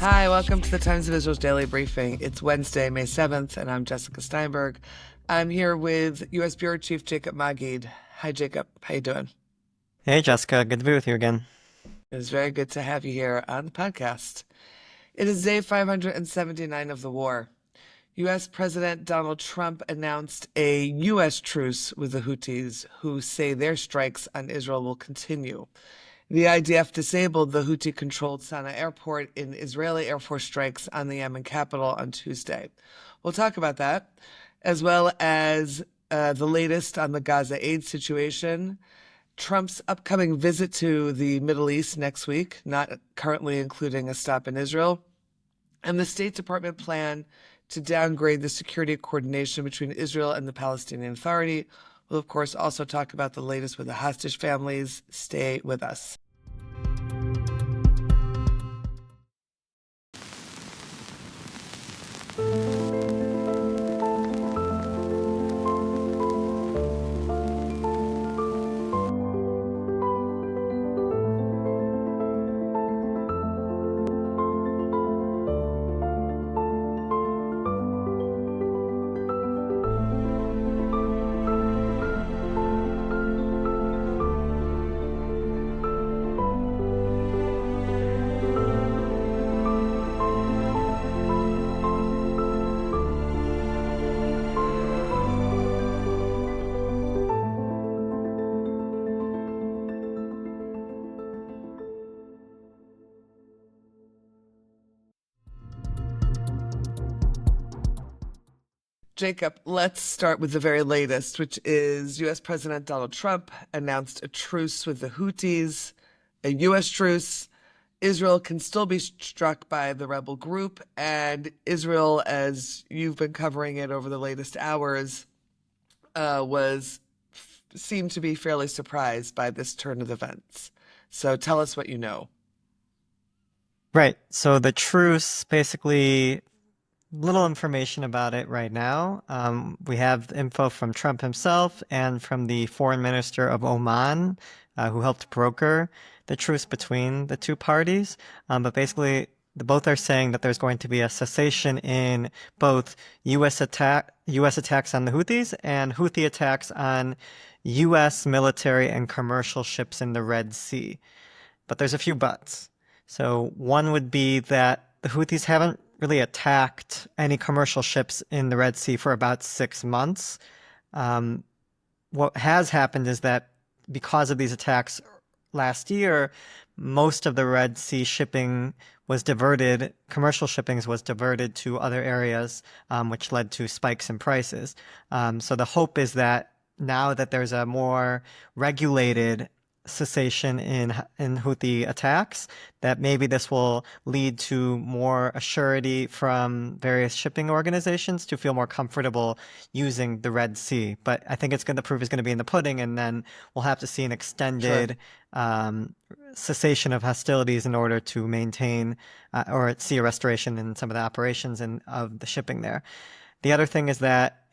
Hi, welcome to the Times of Israel's Daily Briefing. It's Wednesday, May 7th, and I'm Jessica Steinberg. I'm here with U.S. Bureau Chief Jacob Magid. Hi, Jacob. How you doing? Hey Jessica, good to be with you again. It's very good to have you here on the podcast. It is day 579 of the war. U.S. President Donald Trump announced a U.S. truce with the Houthis, who say their strikes on Israel will continue. The IDF disabled the Houthi-controlled Sana'a airport in Israeli Air Force strikes on the Yemen capital on Tuesday. We'll talk about that, as well as the latest on the Gaza aid situation, Trump's upcoming visit to the Middle East next week, not currently including a stop in Israel, and the State Department plan to downgrade the security coordination between Israel and the Palestinian Authority. We'll, of course, also talk about the latest with the hostage families. Stay with us. Jacob, let's start with the very latest, which is U.S. President Donald Trump announced a truce with the Houthis, a U.S. truce. Israel can still be struck by the rebel group, and Israel, as you've been covering it over the latest hours, was seemed to be fairly surprised by this turn of events. So tell us what you know. Right, so the truce, basically, little information about it right now. We have info from Trump himself and from the foreign minister of Oman, who helped broker the truce between the two parties. But basically, both are saying that there's going to be a cessation in both U.S. attacks on the Houthis and Houthi attacks on U.S. military and commercial ships in the Red Sea. But there's a few buts. So one would be that the Houthis haven't really attacked any commercial ships in the Red Sea for about 6 months. What has happened is that because of these attacks last year, most of the Red Sea shipping was diverted, commercial shipping was diverted to other areas, which led to spikes in prices. So the hope is that now that there's a more regulated cessation in Houthi attacks, that maybe this will lead to more assurity from various shipping organizations to feel more comfortable using the Red Sea. But I think the proof is going to be in the pudding, and then we'll have to see an Sure. extended cessation of hostilities in order to maintain or see a restoration in some of the operations and of the shipping there. The other thing is that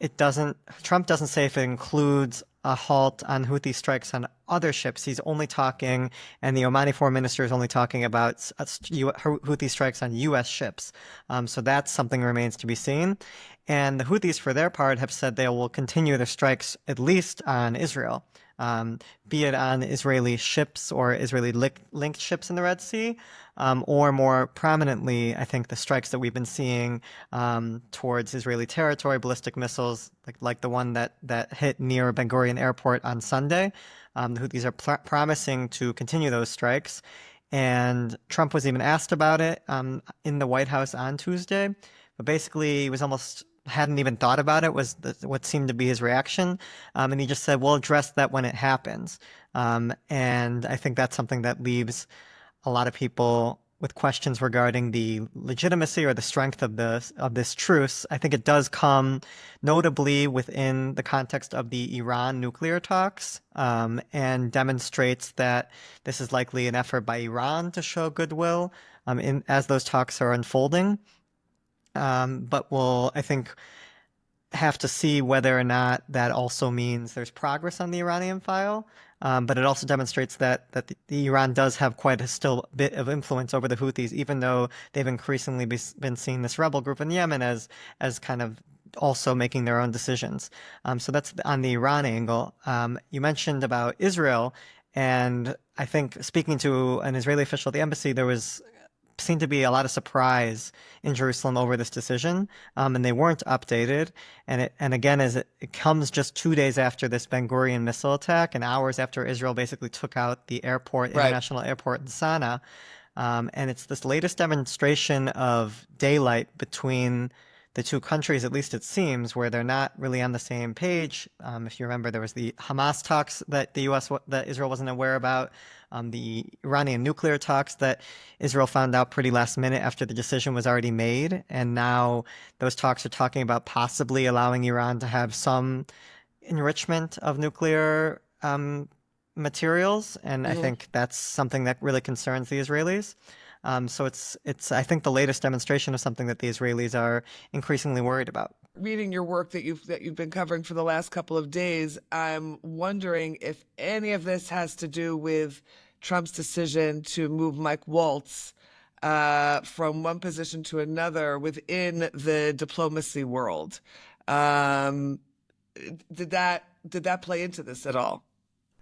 Trump doesn't say if it includes a halt on Houthi strikes on other ships. He's only talking, and the Omani foreign minister is only talking about Houthi strikes on U.S. ships. So that's something that remains to be seen. And the Houthis, for their part, have said they will continue their strikes at least on Israel, be it on Israeli ships or Israeli linked ships in the Red Sea, or more prominently, I think the strikes that we've been seeing towards Israeli territory, ballistic missiles, like the one that hit near Ben Gurion Airport on Sunday. The Houthis are promising to continue those strikes. And Trump was even asked about it in the White House on Tuesday. But basically, he was almost hadn't even thought about it, was what seemed to be his reaction. And he just said, we'll address that when it happens. And I think that's something that leaves a lot of people with questions regarding the legitimacy or the strength of this truce. I think it does come notably within the context of the Iran nuclear talks, and demonstrates that this is likely an effort by Iran to show goodwill as those talks are unfolding. But we'll, I think, have to see whether or not that also means there's progress on the Iranian file. but it also demonstrates that the Iran does have quite a still bit of influence over the Houthis, even though they've increasingly been seeing this rebel group in Yemen as kind of also making their own decisions. So that's on the Iran angle. You mentioned about Israel, and I think speaking to an Israeli official at the embassy, there was seemed to be a lot of surprise in Jerusalem over this decision, and they weren't updated. And again, as it comes just 2 days after this Ben Gurion missile attack, and hours after Israel basically took out the airport, Right. international airport in Sana'a, and it's this latest demonstration of daylight between the two countries, at least it seems, where they're not really on the same page. If you remember, there was the Hamas talks that that Israel wasn't aware about, the Iranian nuclear talks that Israel found out pretty last minute after the decision was already made, and now those talks are talking about possibly allowing Iran to have some enrichment of nuclear materials, and I Hmm. think that's something that really concerns the Israelis. So it's I think the latest demonstration of something that the Israelis are increasingly worried about. Reading your work that you've been covering for the last couple of days, I'm wondering if any of this has to do with Trump's decision to move Mike Waltz from one position to another within the diplomacy world. Um, did that play into this at all?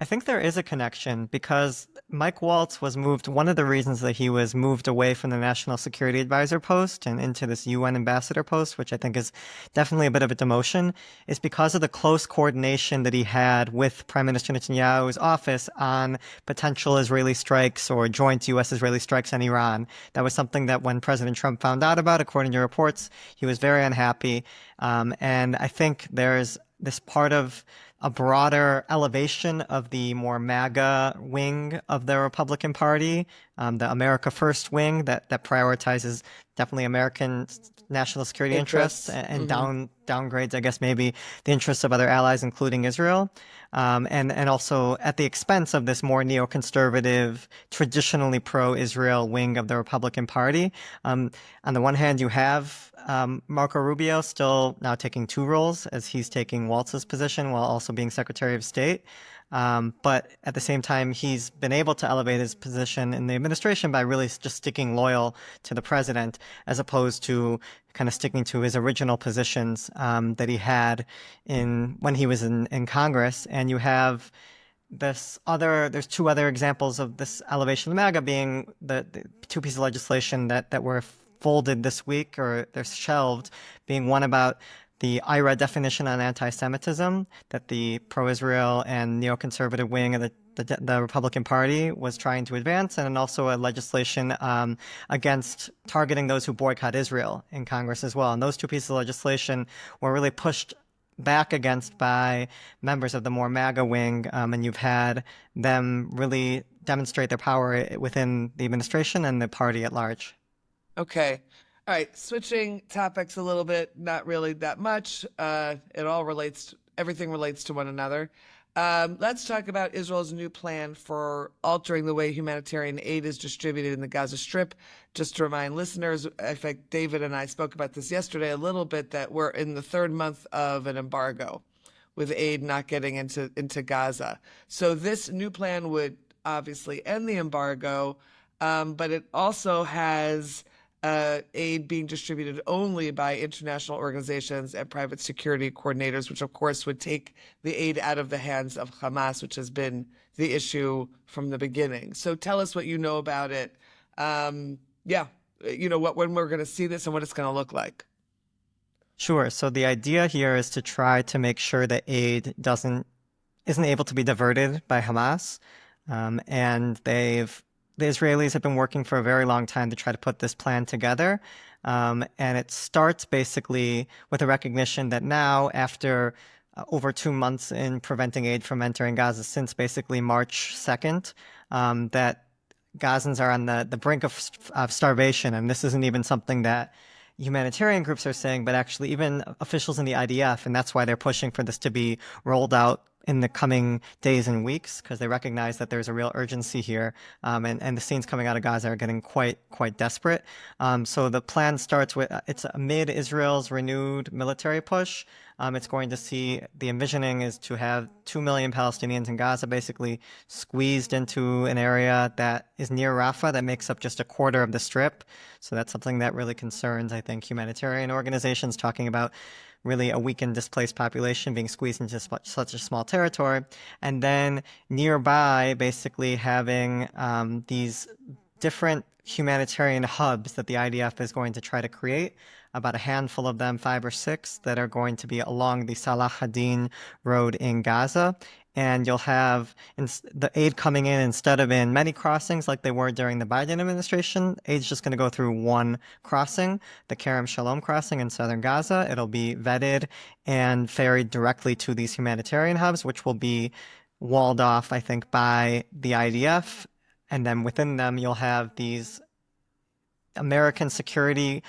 I think there is a connection because Mike Waltz was moved. One of the reasons that he was moved away from the National Security Advisor post and into this UN ambassador post, which I think is definitely a bit of a demotion, is because of the close coordination that he had with Prime Minister Netanyahu's office on potential Israeli strikes or joint U.S. Israeli strikes on Iran. That was something that when President Trump found out about, according to reports, he was very unhappy. And I think there's this part of a broader elevation of the more MAGA wing of the Republican Party, the America First wing that prioritizes definitely American national security interests Interests. and downgrades, I guess, maybe the interests of other allies, including Israel, and also at the expense of this more neoconservative, traditionally pro-Israel wing of the Republican Party. On the one hand, you have Marco Rubio still now taking two roles, as he's taking Waltz's position while also being Secretary of State. But at the same time, he's been able to elevate his position in the administration by really just sticking loyal to the president, as opposed to kind of sticking to his original positions that he had when he was in Congress. And you have there's two other examples of this elevation of MAGA being the two pieces of legislation that were folded this week, or they're shelved, being one about the IRA definition on anti-Semitism that the pro-Israel and neoconservative wing of the Republican Party was trying to advance, and then also a legislation against targeting those who boycott Israel in Congress as well. And those two pieces of legislation were really pushed back against by members of the more MAGA wing, and you've had them really demonstrate their power within the administration and the party at large. Okay. All right. Switching topics a little bit, not really that much. Everything relates to one another. Let's talk about Israel's new plan for altering the way humanitarian aid is distributed in the Gaza Strip. Just to remind listeners, in fact, David and I spoke about this yesterday a little bit, that we're in the third month of an embargo with aid not getting into Gaza. So this new plan would obviously end the embargo, but it also has aid being distributed only by international organizations and private security coordinators, which of course would take the aid out of the hands of Hamas, which has been the issue from the beginning. So tell us what you know about it. Yeah, when we're going to see this and what it's going to look like. Sure. So the idea here is to try to make sure that aid isn't able to be diverted by Hamas, and the Israelis have been working for a very long time to try to put this plan together. And it starts basically with a recognition that now, after over 2 months in preventing aid from entering Gaza since basically March 2nd, that Gazans are on the brink of starvation. And this isn't even something that humanitarian groups are saying, but actually even officials in the IDF. And that's why they're pushing for this to be rolled out in the coming days and weeks, because they recognize that there's a real urgency here, and the scenes coming out of Gaza are getting quite desperate. So the plan starts with it's amid Israel's renewed military push. It's going to see the envisioning is to have 2 million Palestinians in Gaza basically squeezed into an area that is near Rafah that makes up just a quarter of the strip. So that's something that really concerns, I think, humanitarian organizations, talking about really a weakened, displaced population being squeezed into such a small territory. And then nearby, basically having these different humanitarian hubs that the IDF is going to try to create, about a handful of them, 5 or 6, that are going to be along the Salah ad-Din road in Gaza. And you'll have the aid coming in instead of in many crossings like they were during the Biden administration. Aid's just going to go through one crossing, the Kerem Shalom crossing in southern Gaza. It'll be vetted and ferried directly to these humanitarian hubs, which will be walled off, I think, by the IDF. And then within them, you'll have these American security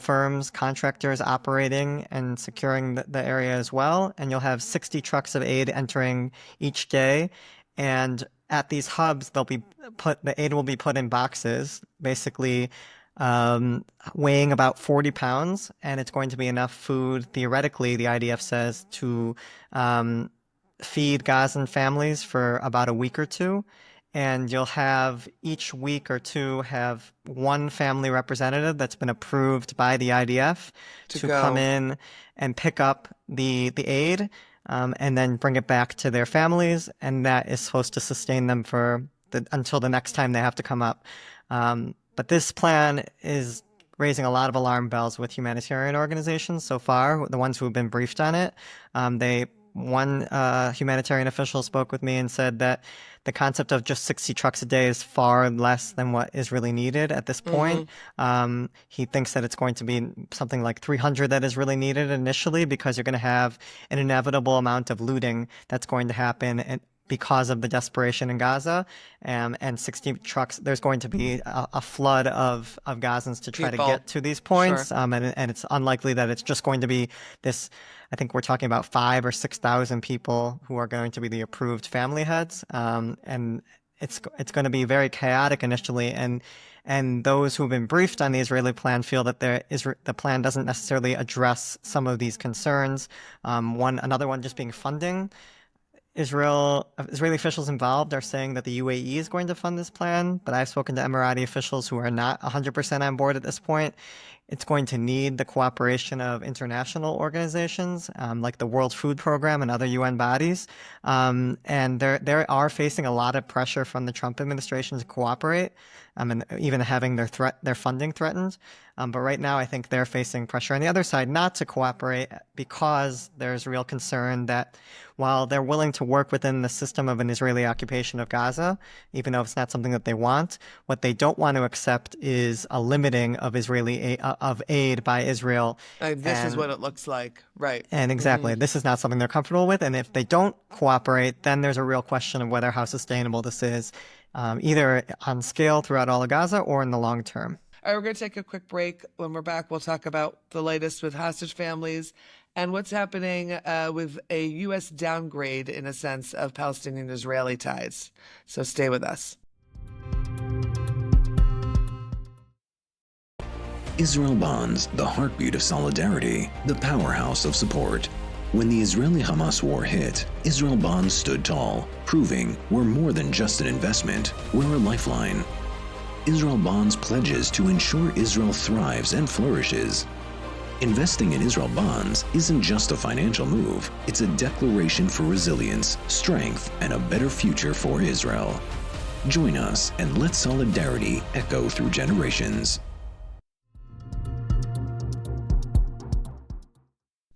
firms, contractors operating and securing the area as well. And you'll have 60 trucks of aid entering each day. And at these hubs, the aid will be put in boxes, basically weighing about 40 pounds. And it's going to be enough food, theoretically, the IDF says, to feed Gazan families for about a week or two. And you'll have each week or two have one family representative that's been approved by the IDF to come in and pick up the aid, and then bring it back to their families. And that is supposed to sustain them for until the next time they have to come up. But this plan is raising a lot of alarm bells with humanitarian organizations so far, the ones who have been briefed on it. One humanitarian official spoke with me and said that the concept of just 60 trucks a day is far less than what is really needed at this point. He thinks that it's going to be something like 300 that is really needed initially, because you're going to have an inevitable amount of looting that's going to happen because of the desperation in Gaza, and 60 trucks, there's going to be a flood of Gazans to try to get to these points. Sure. And it's unlikely that it's just going to be this. I think we're talking about 5,000 or 6,000 people who are going to be the approved family heads. And it's going to be very chaotic initially. And those who have been briefed on the Israeli plan feel that the plan doesn't necessarily address some of these concerns. Another one just being funding. Israeli officials involved are saying that the UAE is going to fund this plan, but I've spoken to Emirati officials who are not 100% on board at this point. It's going to need the cooperation of international organizations like the World Food Program and other UN bodies. And they are facing a lot of pressure from the Trump administration to cooperate, and even having their funding threatened. But right now, I think they're facing pressure on the other side not to cooperate, because there's real concern that while they're willing to work within the system of an Israeli occupation of Gaza, even though it's not something that they want, what they don't want to accept is a limiting of aid by Israel. This is what it looks like, right? And exactly, this is not something they're comfortable with. And if they don't cooperate, then there's a real question of whether how sustainable this is, either on scale throughout all of Gaza or in the long term. All right, we're going to take a quick break. When we're back, we'll talk about the latest with hostage families and what's happening with a U.S. downgrade, in a sense, of Palestinian-Israeli ties. So stay with us. Israel Bonds, the heartbeat of solidarity, the powerhouse of support. When the Israeli-Hamas war hit, Israel Bonds stood tall, proving we're more than just an investment, we're a lifeline. Israel Bonds pledges to ensure Israel thrives and flourishes. Investing in Israel Bonds isn't just a financial move, it's a declaration for resilience, strength, and a better future for Israel. Join us and let solidarity echo through generations.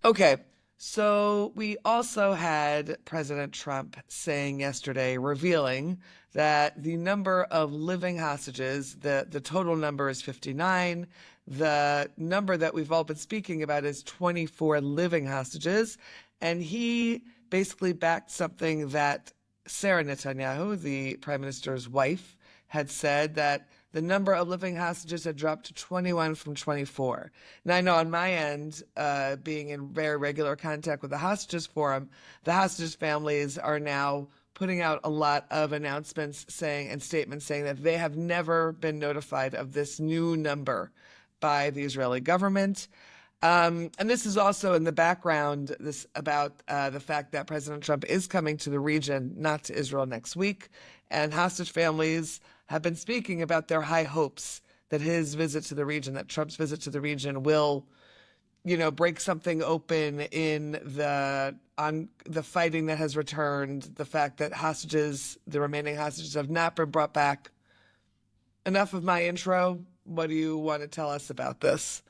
Okay, so we also had President Trump saying yesterday, revealing that the number of living hostages, the total number is 59. The number that we've all been speaking about is 24 living hostages. And he basically backed something that Sarah Netanyahu, the prime minister's wife, had said that the number of living hostages had dropped to 21 from 24. Now, I know on my end, being in very regular contact with the Hostages Forum, the hostages families are now putting out a lot of announcements saying and statements saying that they have never been notified of this new number by the Israeli government. And this is also in the background, this about the fact that President Trump is coming to the region, not to Israel, next week. And hostage families have been speaking about their high hopes that his visit to the region, that Trump's visit to the region will, break something open in the fighting that has returned, the fact that the remaining hostages have not been brought back. Enough of my intro. What do you want to tell us about this?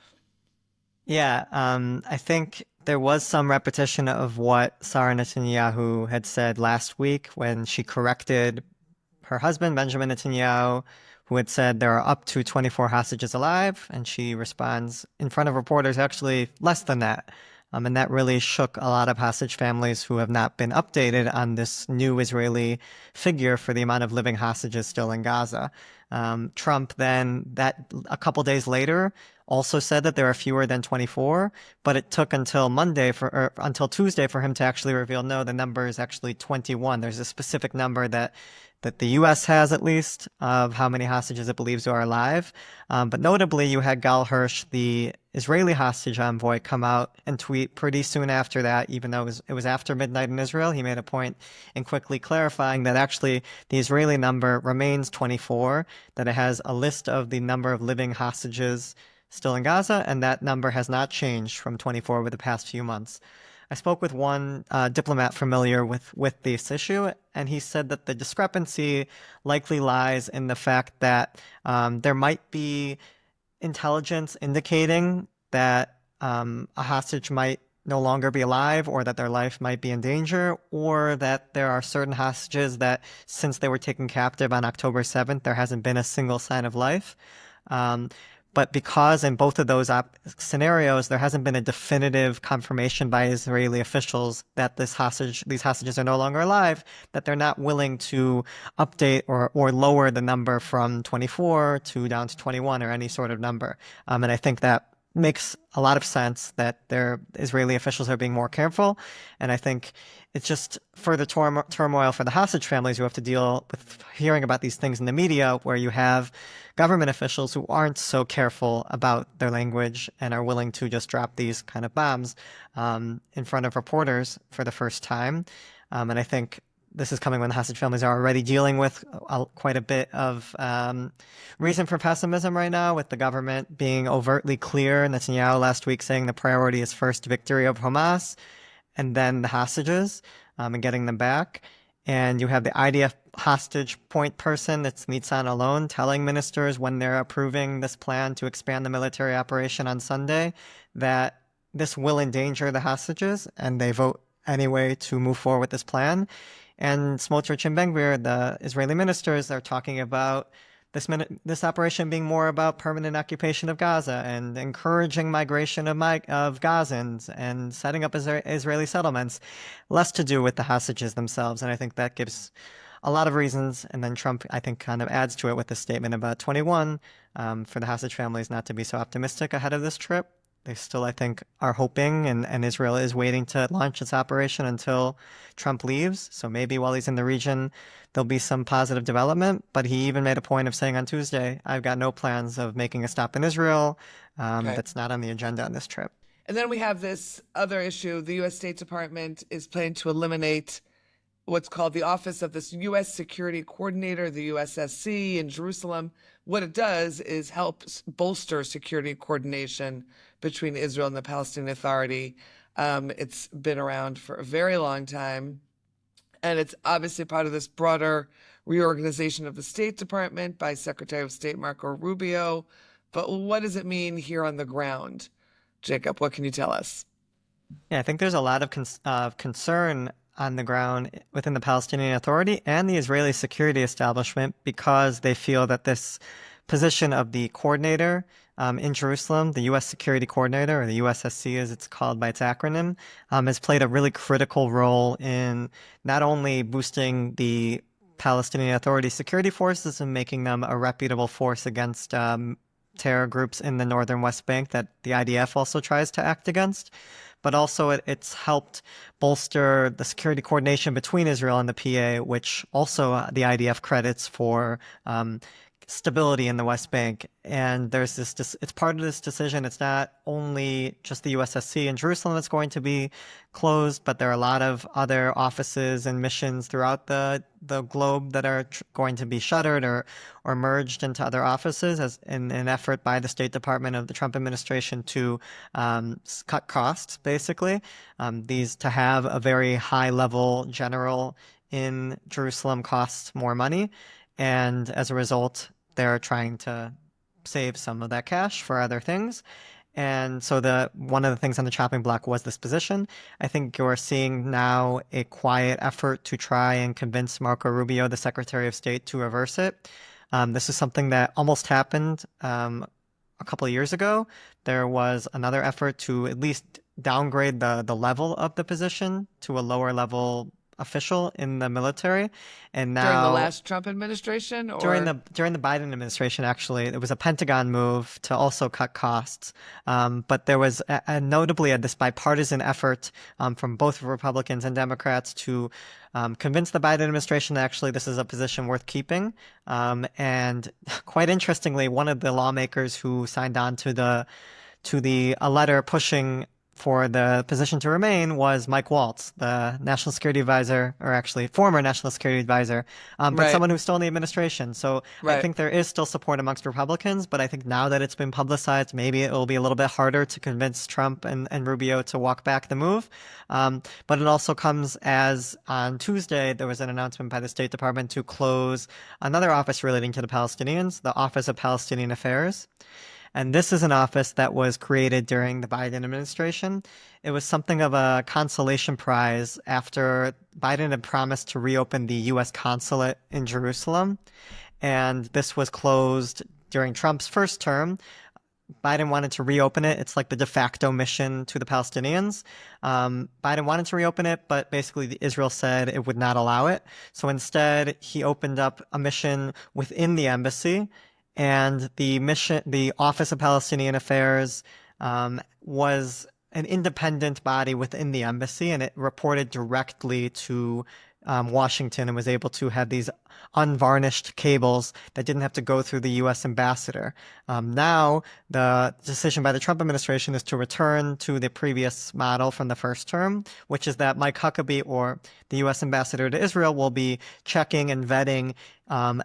Yeah, I think there was some repetition of what Sarah Netanyahu had said last week when she corrected her husband, Benjamin Netanyahu, who had said there are up to 24 hostages alive, and she responds in front of reporters, actually less than that. And that really shook a lot of hostage families who have not been updated on this new Israeli figure for the amount of living hostages still in Gaza. Trump then, a couple days later, also said that there are fewer than 24, but it took until until Tuesday for him to actually reveal, no, the number is actually 21. There's a specific number that the U.S. has, at least, of how many hostages it believes are alive. But notably, you had Gal Hirsch, the Israeli hostage envoy, come out and tweet pretty soon after that, even though it was after midnight in Israel. He made a point in quickly clarifying that actually the Israeli number remains 24, that it has a list of the number of living hostages still in Gaza, and that number has not changed from 24 over the past few months. I spoke with one diplomat familiar with this issue, and he said that the discrepancy likely lies in the fact that there might be intelligence indicating that a hostage might no longer be alive, or that their life might be in danger, or that there are certain hostages that, since they were taken captive on October 7th, there hasn't been a single sign of life. But because in both of those scenarios, there hasn't been a definitive confirmation by Israeli officials that these hostages are no longer alive, that they're not willing to update or lower the number from 24 to down to 21 or any sort of number. And I think that makes a lot of sense that Israeli officials are being more careful. And I think it's just further turmoil for the hostage families who have to deal with hearing about these things in the media, where you have government officials who aren't so careful about their language and are willing to just drop these kind of bombs in front of reporters for the first time. And I think this is coming when the hostage families are already dealing with quite a bit of reason for pessimism right now, with the government being overtly clear. Netanyahu last week saying the priority is first victory of Hamas and then the hostages and getting them back. And you have the IDF hostage point person, that's Nitzan Alon, telling ministers when they're approving this plan to expand the military operation on Sunday that this will endanger the hostages, and they vote anyway to move forward with this plan. And Smotrich and Ben Gurion, the Israeli ministers, are talking about this operation being more about permanent occupation of Gaza and encouraging migration of Gazans and setting up Israeli settlements, less to do with the hostages themselves. And I think that gives a lot of reasons. And then Trump, I think, kind of adds to it with the statement about 21 for the hostage families not to be so optimistic ahead of this trip. They still, I think, are hoping, and Israel is waiting to launch its operation until Trump leaves. So maybe while he's in the region, there'll be some positive development. But he even made a point of saying on Tuesday, I've got no plans of making a stop in Israel. That's not on the agenda on this trip. And then we have this other issue. The U.S. State Department is planning to eliminate what's called the Office of the U.S. Security Coordinator, the USSC, in Jerusalem. What it does is help bolster security coordination between Israel and the Palestinian Authority. It's been around for a very long time, and it's obviously part of this broader reorganization of the State Department by Secretary of State Marco Rubio. But what does it mean here on the ground? Jacob, what can you tell us? Yeah, I think there's a lot of concern on the ground within the Palestinian Authority and the Israeli security establishment, because they feel that this position of the coordinator in Jerusalem, the U.S. Security Coordinator, or the USSC as it's called by its acronym, has played a really critical role in not only boosting the Palestinian Authority security forces and making them a reputable force against terror groups in the northern West Bank that the IDF also tries to act against. But also it's helped bolster the security coordination between Israel and the PA, which also the IDF credits for stability in the West Bank. And there's it's part of this decision. It's not only just the USSC in Jerusalem that's going to be closed, but there are a lot of other offices and missions throughout the globe that are going to be shuttered or merged into other offices as in an effort by the State Department of the Trump administration to cut costs, basically. These to have a very high level general in Jerusalem costs more money. And as a result, they're trying to save some of that cash for other things. And so one of the things on the chopping block was this position. I think you're seeing now a quiet effort to try and convince Marco Rubio, the Secretary of State, to reverse it. This is something that almost happened a couple of years ago. There was another effort to at least downgrade the level of the position to a lower level official in the military, and now during the last Trump administration, or during the Biden administration, actually, it was a Pentagon move to also cut costs. But there was notably this bipartisan effort from both Republicans and Democrats to convince the Biden administration that actually this is a position worth keeping. And quite interestingly, one of the lawmakers who signed on to a letter pushing for the position to remain was Mike Waltz, the national security advisor, or actually former national security advisor, but someone who's still in the administration. So I think there is still support amongst Republicans, but I think now that it's been publicized, maybe it will be a little bit harder to convince Trump and Rubio to walk back the move. But it also comes as on Tuesday, there was an announcement by the State Department to close another office relating to the Palestinians, the Office of Palestinian Affairs. And this is an office that was created during the Biden administration. It was something of a consolation prize after Biden had promised to reopen the U.S. consulate in Jerusalem. And this was closed during Trump's first term. Biden wanted to reopen it. It's like the de facto mission to the Palestinians. Biden wanted to reopen it, but basically Israel said it would not allow it. So instead, he opened up a mission within the embassy. And the Office of Palestinian Affairs was an independent body within the embassy, and it reported directly to Washington and was able to have these unvarnished cables that didn't have to go through the U.S. ambassador. Now, the decision by the Trump administration is to return to the previous model from the first term, which is that Mike Huckabee, or the U.S. ambassador to Israel, will be checking and vetting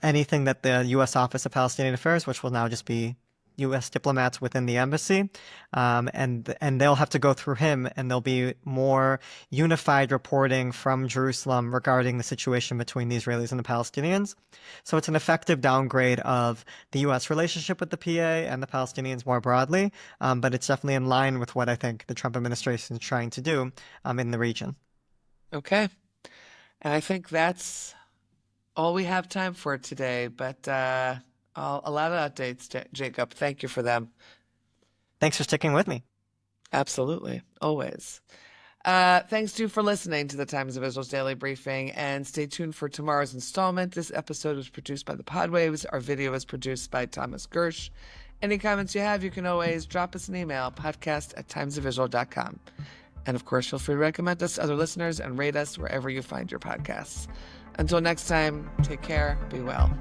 anything that the U.S. Office of Palestinian Affairs, which will now just be U.S. diplomats within the embassy, and they'll have to go through him, and there'll be more unified reporting from Jerusalem regarding the situation between the Israelis and the Palestinians. So it's an effective downgrade of the U.S. relationship with the PA and the Palestinians more broadly, but it's definitely in line with what I think the Trump administration is trying to do in the region. Okay. And I think that's all we have time for today, but a lot of updates, Jacob. Thank you for them. Thanks for sticking with me. Absolutely. Always. Thanks to you for listening to the Times of Israel's Daily Briefing, and stay tuned for tomorrow's installment. This episode was produced by the Podwaves. Our video was produced by Thomas Gersh. Any comments you have, you can always drop us an email, podcast@timesofisrael.com. And of course, feel free to recommend us to other listeners and rate us wherever you find your podcasts. Until next time, take care, be well.